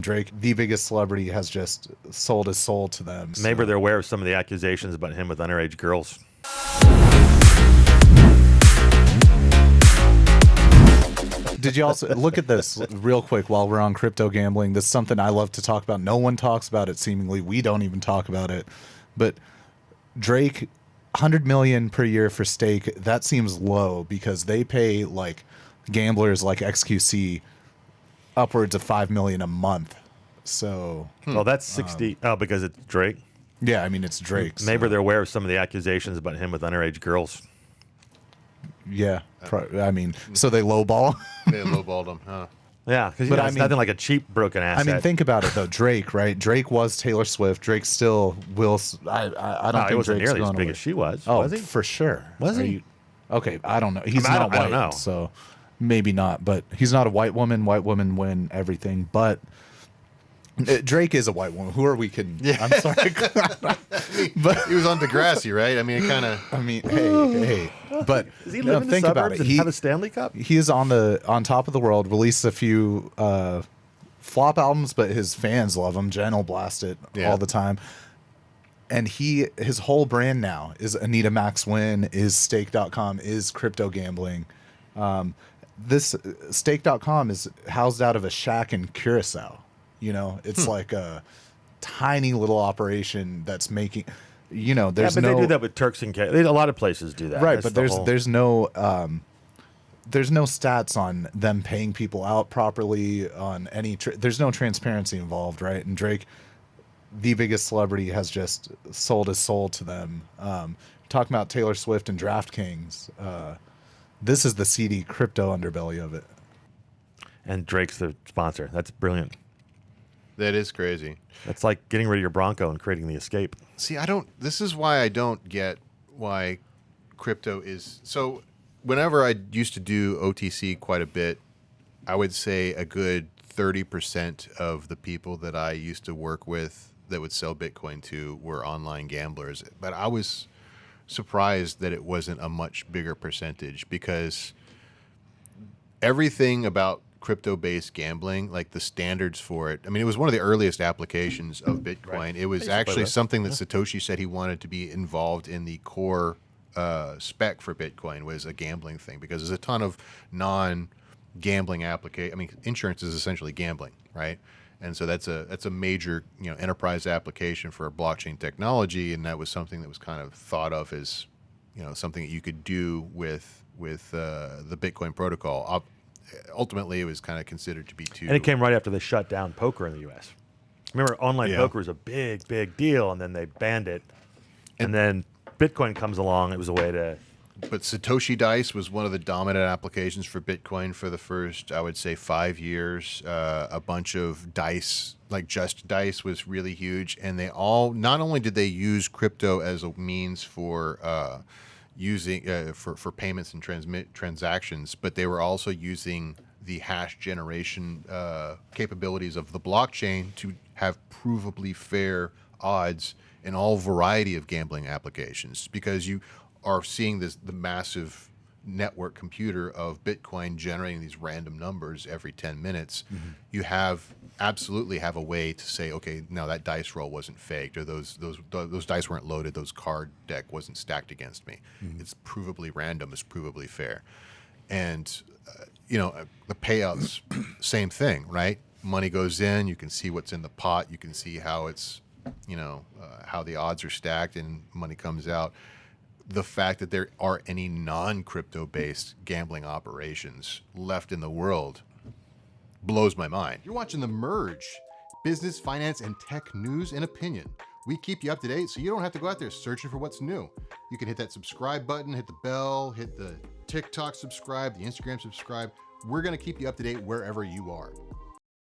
Drake, the biggest celebrity, has just sold his soul to them. Maybe they're aware of some of the accusations about him with underage girls. Did you also look at this real quick while we're on crypto gambling? This is something I love to talk about. No one talks about it, seemingly. We don't even talk about it. But Drake, 100 million per year for stake, that seems low because they pay like gamblers like XQC upwards of 5 million a month. So Well, that's 60. Because it's Drake. yeah, I mean it's Drake. Maybe so, they're aware of some of the accusations about him with underage girls. yeah. I mean, so they lowball. They lowballed him, huh? Yeah, because But it's I mean- nothing like a cheap broken I asset. mean, think about it though. Drake, right? Drake was Taylor Swift. Drake still will. I don't No, think he wasn't Drake's nearly as going big away. as she was. Oh, Was he? for sure. Was Are he? you- okay, I don't know. He's I not don't white, know. so maybe not. But he's not a white woman. White women win everything. But Drake is a white woman. Who are we kidding? Yeah. I'm sorry. But he was on Degrassi, right? I mean, it kind of. I mean, hey. But Does he no, live in the think about suburbs it. and have a Stanley Cup? He is on top of the world. Released a few flop albums, but his fans love him. Jen will blast it Yeah. all the time. And his whole brand now is Anita Max Win, is Stake.com, is crypto gambling. This Stake.com is housed out of a shack in Curacao. You know, it's like a tiny little operation that's making. You know, there's yeah, but no. they do that with Turks and Caicos. A lot of places do that. Right, That's but the there's whole- there's no stats on them paying people out properly on any. There's no transparency involved, right? And Drake, the biggest celebrity, has just sold his soul to them. Talking about Taylor Swift and DraftKings, this is the seedy crypto underbelly of it. And Drake's the sponsor. That's brilliant. That is crazy. That's like getting rid of your Bronco and creating the Escape. See, this is why I don't get why crypto is. So whenever I used to do OTC quite a bit, I would say a good 30% of the people that I used to work with that would sell Bitcoin to were online gamblers. But I was surprised that it wasn't a much bigger percentage because everything about crypto-based gambling, like the standards for it. I mean, it was one of the earliest applications of Bitcoin. Right. It was actually something that Satoshi said he wanted to be involved in the core spec for Bitcoin was a gambling thing because there's a ton of non-gambling application. I mean, insurance is essentially gambling, right? And so that's a major enterprise application for blockchain technology, and that was something that was kind of thought of as something that you could do with the Bitcoin protocol. Ultimately, it was kind of considered to be too. And it came right after they shut down poker in the U.S. Remember, online poker was a big, big deal, and then they banned it. And then Bitcoin comes along. It was a way to. But Satoshi Dice was one of the dominant applications for Bitcoin for the first, I would say, 5 years. A bunch of dice, like Just Dice, was really huge, and they all not only did they use crypto as a means for using for payments and transactions, but they were also using the hash generation capabilities of the blockchain to have provably fair odds in all variety of gambling applications, because you are seeing the massive network computer of Bitcoin generating these random numbers every 10 minutes. Mm-hmm. You absolutely have a way to say, okay, no, that dice roll wasn't faked, or those dice weren't loaded, those card deck wasn't stacked against me. Mm-hmm. It's provably random, it's provably fair. And the payouts, same thing, right? Money goes in, you can see what's in the pot, you can see how it's how the odds are stacked, and money comes out. The fact that there are any non-crypto based gambling operations left in the world blows my mind. You're watching The Merge, business, finance, and tech news and opinion. We keep you up to date so you don't have to go out there searching for what's new. You can hit that subscribe button, hit the bell, hit the TikTok subscribe, the Instagram subscribe. We're going to keep you up to date wherever you are.